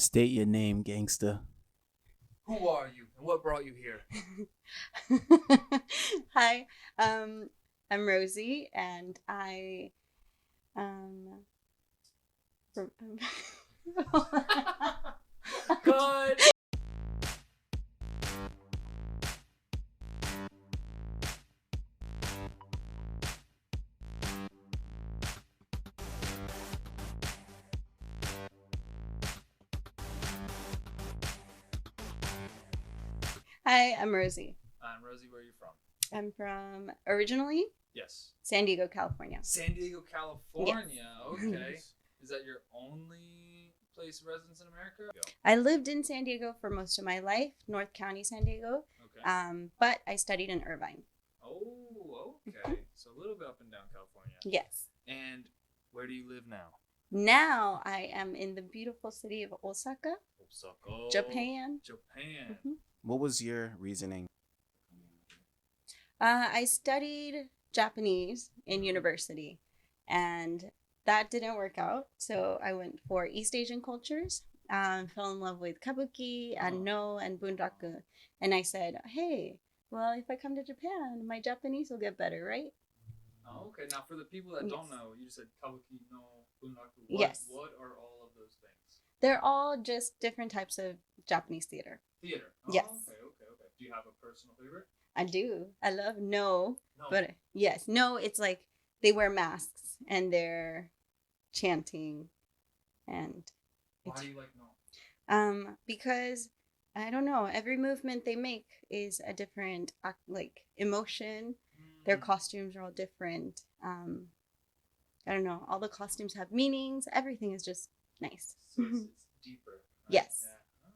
State your name, gangsta. Who are you and what brought you here? Hi, I'm Rosie, and I from- Good. Hi, I'm Rosie. I'm Rosie. Where are you from? I'm from originally Yes. San Diego, California. San Diego, California. Yes. Okay. Is that your only place of residence in America? I lived in San Diego for most of my life, North County, San Diego. Okay. But I studied in Irvine. Oh, okay. So a little bit up and down California. Yes. And where do you live now? Now I am in the beautiful city of Osaka, Osaka. Japan. Japan. Mhm. What was your reasoning? I studied Japanese in university, and that didn't work out. So I went for East Asian cultures. Fell in love with kabuki and no and bunraku, and I said, "Hey, well, if I come to Japan, my Japanese will get better, right?" Oh, okay. Now, for the people that don't Yes. know, you just said kabuki no bunraku. Yes. What are all of those things? They're all just different types of Japanese theater. Theater. Oh, Yes. Okay. Do you have a personal favorite? I do. I love no, No. but yes, no. It's like they wear masks and they're chanting, and Why it's do you like no? because I don't know. Every movement they make is a different like emotion. Their costumes are all different. I don't know. All the costumes have meanings. Everything is just nice. So it's deeper. Right? Yes. Yeah. Oh,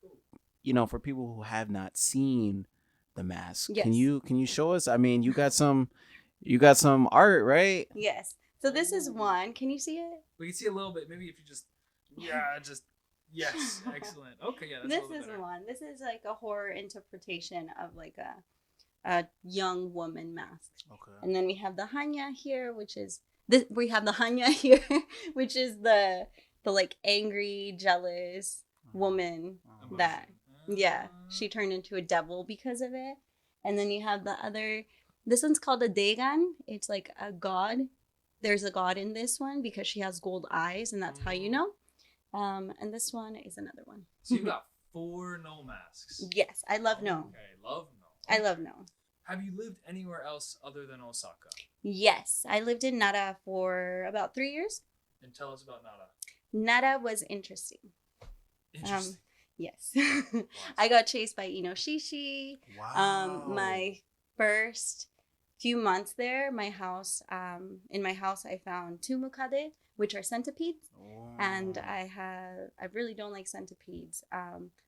cool. You know, for people who have not seen the mask, Yes. can you show us? I mean, you got some art, right? Yes. So this is one. Can you see it? We can see a little bit. Maybe if you just, yes, excellent. Okay, yeah, that's This a little is bit better. one. This is like a horror interpretation of like a young woman mask. Okay. And then we have the hanya here, which is this. We have the hanya here, which is the like angry, jealous woman Emotion. that she turned into a devil because of it. And then you have the other. This one's called a dagon. It's like a god. There's a god in this one because she has gold eyes, and that's how you know. And this one is another one. So you got 4 no masks. Yes, I love no. Okay, love no. I love no. Have you lived anywhere else other than Osaka? Yes, I lived in Nara for about 3 years. And tell us about Nara. Nara was interesting. Interesting. Yes. I got chased by Inoshishi. Wow. My first few months there, in my house I found 2 mukade, which are centipedes. Wow. And I really don't like centipedes.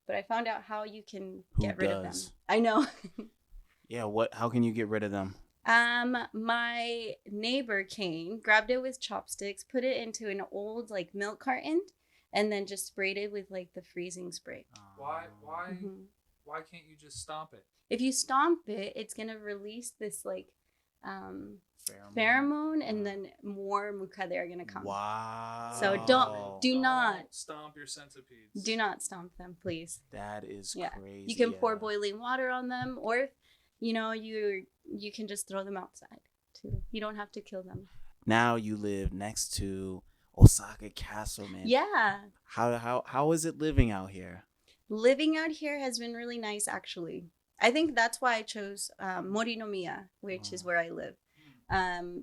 But I found out how you can Who get rid of them. does? I know. Yeah, how can you get rid of them? My neighbor came, grabbed it with chopsticks, put it into an old like milk carton, and then just sprayed it with like the freezing spray. Why Mhm. why can't you just stomp it? If you stomp it, it's gonna release this like pheromone, and then more mukade are gonna come. Wow. So do not stomp your centipedes. do not stomp them, please. That is Yeah. crazy. You can pour boiling water on them, or you can just throw them outside too. You don't have to kill them. Now you live next to Osaka Castle, man. Yeah. How is it living out here? Living out here has been really nice, actually. I think that's why I chose Morinomiya, which is where I live.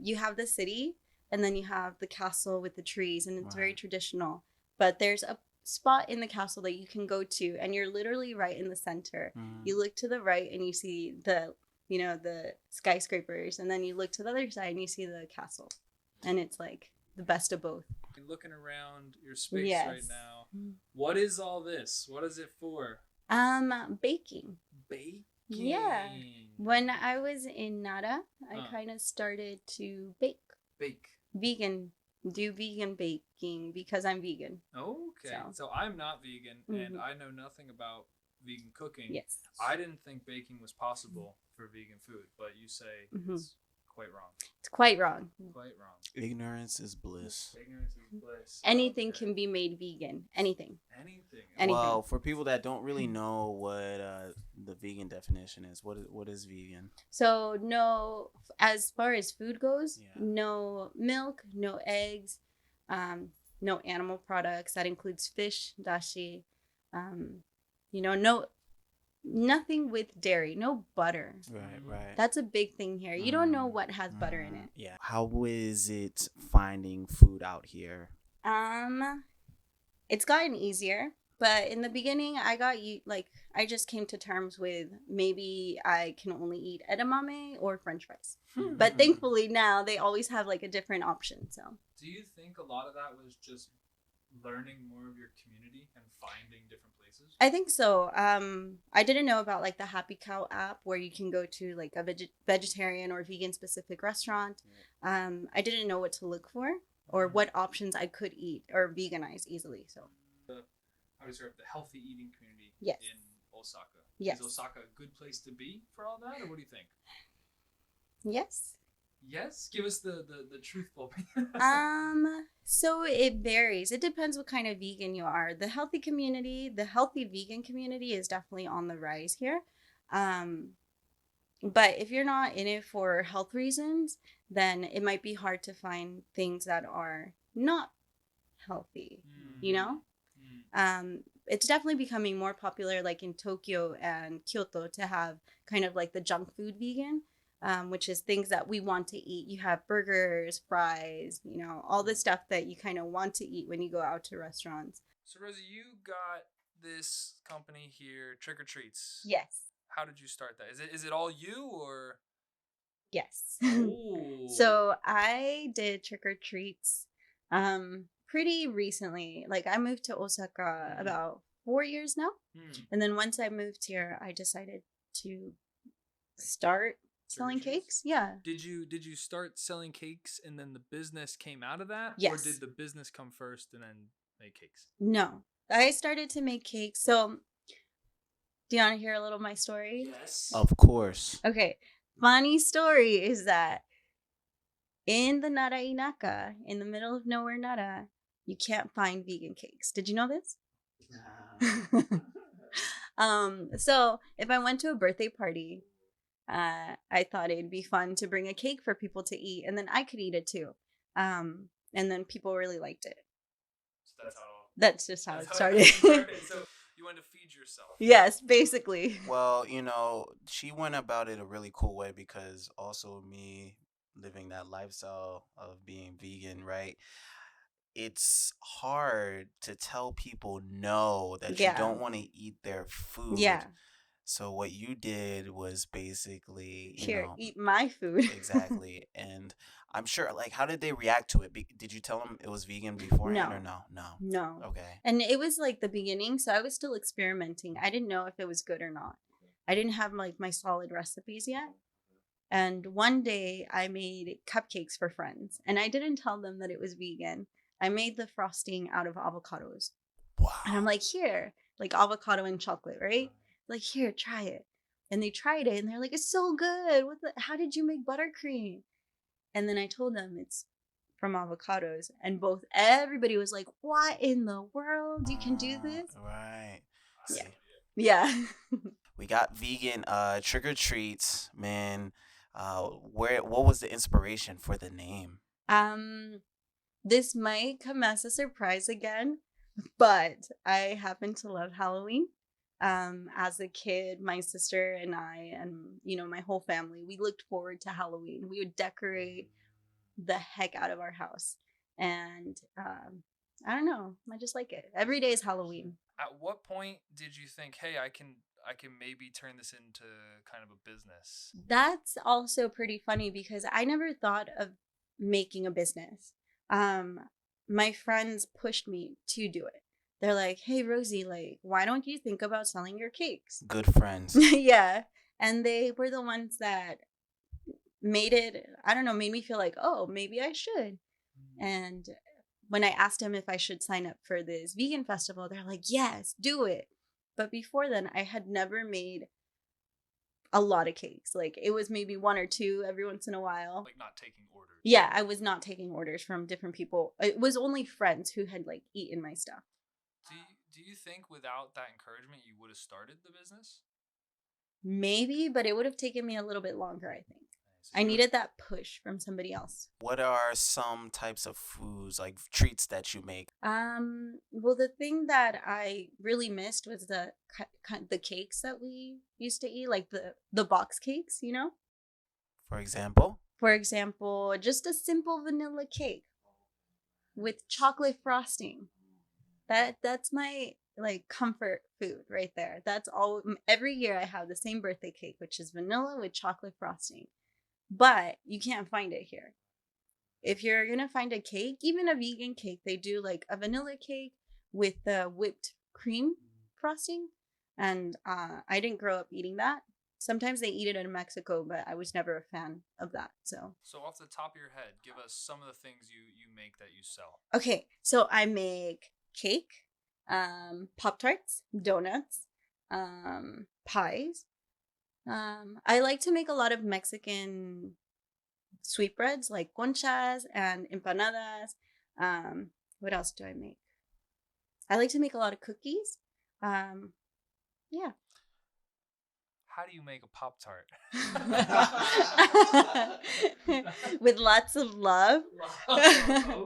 You have the city, and then you have the castle with the trees, and it's very traditional. But there's a spot in the castle that you can go to, and you're literally right in the center. You look to the right, and you see the skyscrapers, and then you look to the other side, and you see the castle. And it's like the best of both. Looking around your space Yes. right now, what is all this? What is it for? Baking. Baking. Yeah. When I was in Nara, I Huh. kind of started to bake. Do vegan baking because I'm vegan. Okay. So I'm not vegan, and I know nothing about vegan cooking. Yes. I didn't think baking was possible for vegan food, but you say it's quite wrong. It's quite wrong. Quite wrong. Ignorance is bliss. Ignorance is bliss. Anything Okay. can be made vegan. Anything. Anything. anything. Well, for people that don't really know what the vegan definition is, what is vegan? So no, as far as food goes, Yeah. no milk, no eggs, no animal products. That includes fish, dashi, no nothing with dairy, no butter. Right. That's a big thing here. You don't know what has butter in it. Yeah. How is it finding food out here? It's gotten easier, but in the beginning, I just came to terms with maybe I can only eat edamame or French fries. But thankfully now they always have like a different option. So. Do you think a lot of that was just learning more of your community and finding different places? I think so. I didn't know about like the Happy Cow app where you can go to like a vegetarian or vegan specific restaurant. I didn't know what to look for or what options I could eat or veganize easily. So. How do you describe the healthy eating community Yes. in Osaka? Yes. Is Osaka a good place to be for all that, or what do you think? Yes. Yes? Give us the truthful. So it varies. It depends what kind of vegan you are. The healthy vegan community is definitely on the rise here. But if you're not in it for health reasons, then it might be hard to find things that are not healthy, you know? It's definitely becoming more popular, like in Tokyo and Kyoto, to have kind of like the junk food vegan, which is things that we want to eat. You have burgers, fries, all the stuff that you kind of want to eat when you go out to restaurants. So, Rosie, you got this company here, Trick or Treats. Yes. How did you start that? Is it all you or? Yes. Oh. So I did Trick or Treats pretty recently. Like I moved to Osaka about 4 years now. And then once I moved here, I decided to start selling cakes. Yeah. Did you start selling cakes and then the business came out of that? Yes. Or did the business come first and then make cakes? No. I started to make cakes. So do you want to hear a little of my story? Yes. Of course. Okay. Funny story is that in the Nara Inaka, in the middle of nowhere Nara, you can't find vegan cakes. Did you know this? So if I went to a birthday party, I thought it'd be fun to bring a cake for people to eat, and then I could eat it too. And then people really liked it. So that's just how it started. So you wanted to feed yourself. Yes, basically. Well, she went about it a really cool way because also me living that lifestyle of being vegan, right? It's hard to tell people no that you don't want to eat their food. Yeah. So what you did was basically, eat my food. Exactly. And I'm sure, like, how did they react to it? Did you tell them it was vegan beforehand or no? No. Okay. And it was like the beginning, so I was still experimenting. I didn't know if it was good or not. I didn't have like my solid recipes yet. And one day I made cupcakes for friends, and I didn't tell them that it was vegan. I made the frosting out of avocados. Wow. And I'm like, here, like avocado and chocolate, right? Like, here, try it. And they tried it and they're like, it's so good. How did you make buttercream? And then I told them it's from avocados. And everybody was like, what in the world? You can do this? Right. Yeah. We got vegan Trick or Treats, man. What was the inspiration for the name? This might come as a surprise again, but I happen to love Halloween. As a kid, my sister and I and my whole family, we looked forward to Halloween. We would decorate the heck out of our house, and I don't know, I just like it. Every day is Halloween. At what point did you think, hey, I can maybe turn this into kind of a business? That's also pretty funny because I never thought of making a business. My friends pushed me to do it. They're like, hey, Rosie, like, why don't you think about selling your cakes? Good friends. Yeah. And they were the ones that made me feel like, oh, maybe I should. And when I asked them if I should sign up for this vegan festival, they're like, yes, do it. But before then, I had never made a lot of cakes. Like, it was maybe one or two every once in a while. Like, not taking orders. Yeah, I was not taking orders from different people. It was only friends who had like eaten my stuff. Do Do you think without that encouragement you would have started the business? Maybe, but it would have taken me a little bit longer, I think. So I you- needed that push from somebody else. What are some types of foods, like treats that you make? Well, the thing that I really missed was the cakes that we used to eat, like the box cakes, you know? For example? For example, just a simple vanilla cake with chocolate frosting. That's my like comfort food right there. That's all. Every year I have the same birthday cake, which is vanilla with chocolate frosting. But you can't find it here. If you're gonna find a cake, even a vegan cake, they do like a vanilla cake with the whipped cream frosting. And I didn't grow up eating that. Sometimes they eat it in Mexico, but I was never a fan of that. So off the top of your head, give us some of the things you make that you sell. okay, so I make cake, Pop-Tarts, donuts, pies. I like to make a lot of Mexican sweetbreads like conchas and empanadas. What else do I make? I like to make a lot of cookies. Yeah. How do you make a Pop-Tart? With lots of love. Okay.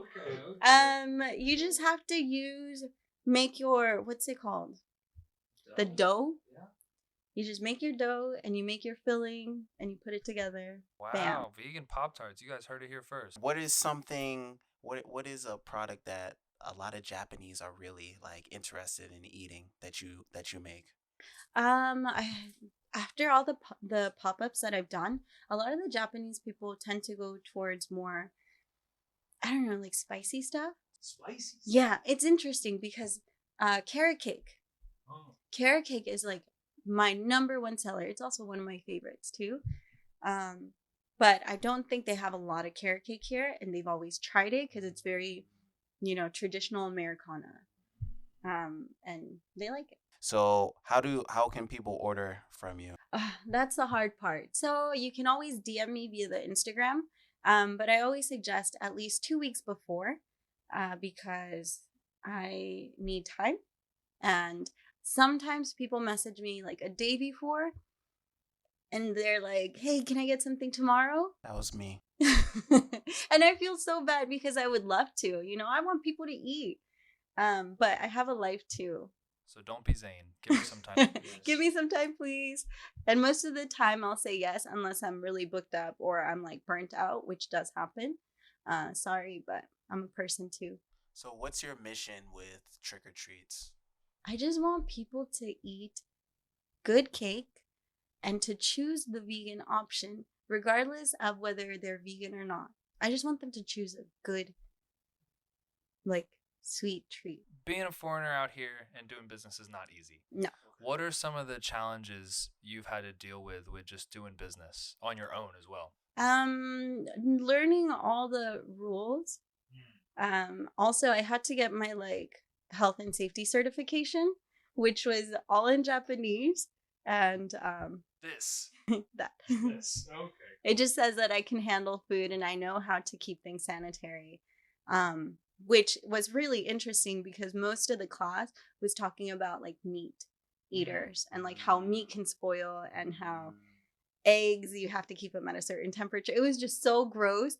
You just have to make your, what's it called? The dough. Yeah. You just make your dough and you make your filling and you put it together. Wow, Bam. vegan Pop-Tarts. You guys heard it here first. What is a product that a lot of Japanese are really like interested in eating that you make? After all the pop-ups that I've done, a lot of the Japanese people tend to go towards more, I don't know, like spicy stuff. Spicy? Yeah, it's interesting because carrot cake. Oh. Carrot cake is like my number one seller. It's also one of my favorites too. But I don't think they have a lot of carrot cake here, and they've always tried it because it's very, traditional Americana. And they like it. So how can people order from you? That's the hard part. So you can always DM me via the Instagram, but I always suggest at least 2 weeks before, because I need time. And sometimes people message me like a day before, and they're like, "Hey, can I get something tomorrow?" That was me. And I feel so bad because I would love to. I want people to eat, but I have a life too. So don't be Zane. Give me some time. Give me some time, please. And most of the time I'll say yes unless I'm really booked up or I'm like burnt out, which does happen. Sorry, but I'm a person too. So what's your mission with Trick or Treats? I just want people to eat good cake and to choose the vegan option, regardless of whether they're vegan or not. I just want them to choose a good, like, sweet treat. Being a foreigner out here and doing business is not easy. No. What are some of the challenges you've had to deal with just doing business on your own as well? Learning all the rules. Also, I had to get my health and safety certification, which was all in Japanese, and This. that. This. Okay. It just says that I can handle food and I know how to keep things sanitary. Which was really interesting because most of the class was talking about like meat eaters and like how meat can spoil and how eggs, you have to keep them at a certain temperature. It was just so gross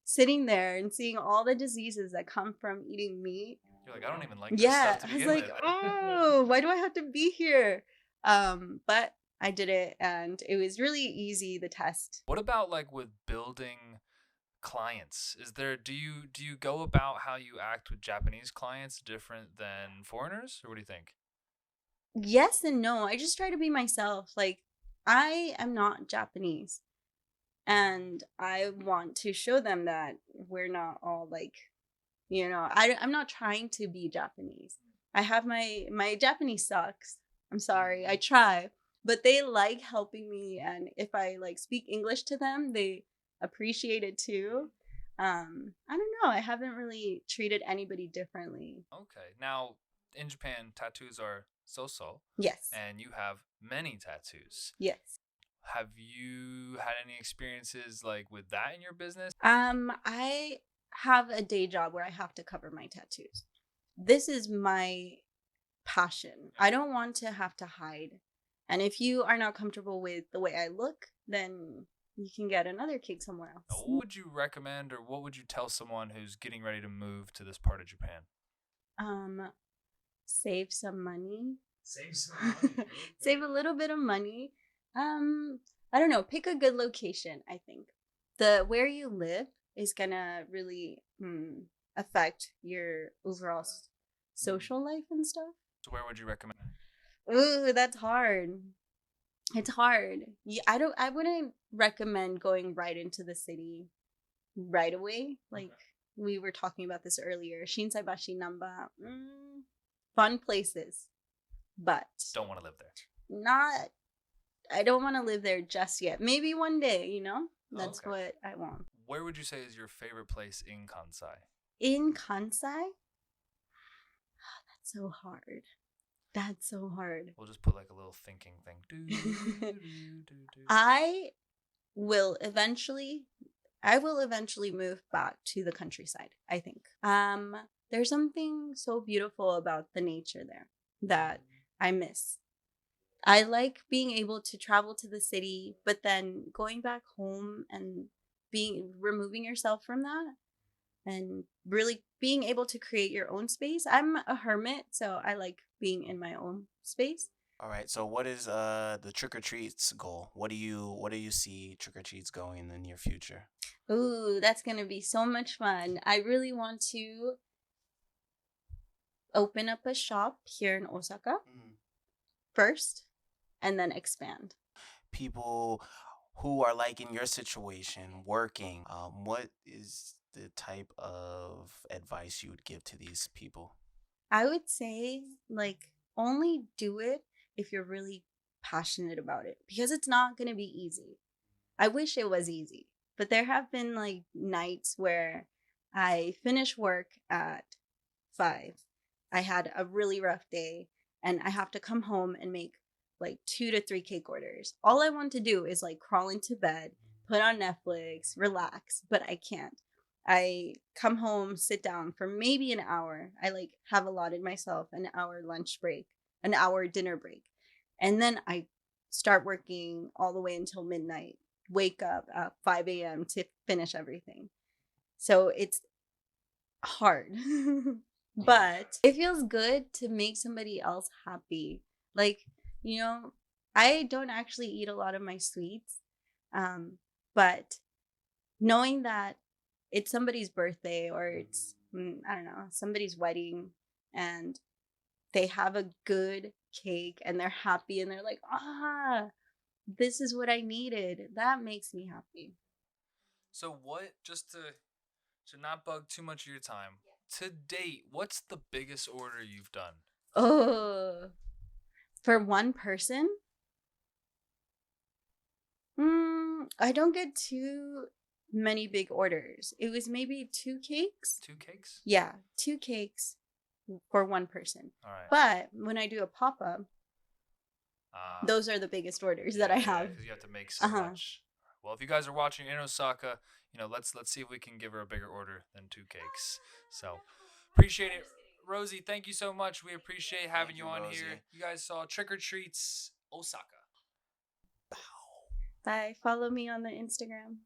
sitting there and seeing all the diseases that come from eating meat. You're like, I don't even like this Yeah, stuff to I was begin like, with. oh, why do I have to be here? But I did it and it was really easy, the test. What about like with building clients? Do you go about how you act with Japanese clients different than foreigners, or what do you think? Yes and no. I just try to be myself. Like, I am not Japanese. And I want to show them that we're not all like, I'm not trying to be Japanese. I have my Japanese sucks. I'm sorry. I try. But they like helping me. And if I like speak English to them, they appreciate it too. I don't know. I haven't really treated anybody differently. Okay. Now, in Japan, tattoos are so-so. Yes. And you have many tattoos. Yes. Have you had any experiences like with that in your business? I have a day job where I have to cover my tattoos. This is my passion. I don't want to have to hide. And if you are not comfortable with the way I look, then you can get another cake somewhere Now, else. what would you recommend, or what would you tell someone who's getting ready to move to this part of Japan? Um, Save some money. Save some money. Save a little bit of money. I don't know. Pick a good location. I think the where you live is gonna really affect your overall social life and stuff. So where would you recommend? Ooh, that's hard. It's hard. Yeah, I wouldn't recommend going right into the city right away. Like we were talking about this earlier. Shinsaibashi, Namba, fun places, but Don't want to live there. not. I don't want to live there just yet. Maybe one day. That's Okay. what I want. Where would you say is your favorite place in Kansai? In Kansai, that's so hard. That's so hard. We'll just put like a little thinking thing. Do. I will eventually move back to the countryside, I think. There's something so beautiful about the nature there that I miss. I like being able to travel to the city, but then going back home and removing yourself from that and really being able to create your own space. I'm a hermit, so I like being in my own space. All right. So what is the trick or treats goal? What do you see trick or treats going in the near future? Ooh, that's going to be so much fun. I really want to open up a shop here in Osaka first and then expand. People who are like in your situation working, what is the type of advice you would give to these people? I would say, like, only do it if you're really passionate about it because it's not going to be easy. I wish it was easy, but there have been like nights where I finish work at 5. I had a really rough day and I have to come home and make like 2 to 3 cake orders. All I want to do is like crawl into bed, put on Netflix, relax, but I can't. I come home, sit down for maybe an hour. I like have allotted myself an hour lunch break, an hour dinner break. And then I start working all the way until midnight. Wake up at 5 a.m. to finish everything. So it's hard. But it feels good to make somebody else happy. Like, I don't actually eat a lot of my sweets. But knowing that it's somebody's birthday or it's, I don't know, somebody's wedding and they have a good cake and they're happy and they're like, this is what I needed. That makes me happy. So what? Just to not bug too much of your time. To date, what's the biggest order you've done? Oh, for one person? I don't get too many big orders. It was maybe 2 cakes. 2 cakes? Yeah, 2 cakes for one person. All right. But when I do a pop-up, those are the biggest orders that I have. Because you have to make so much. Well, if you guys are watching in Osaka, let's see if we can give her a bigger order than 2 cakes. So appreciate it, Rosie. Thank you so much. We appreciate having you on Rosie. here. You guys saw Trick or Treats Osaka. Bye. Follow me on the Instagram.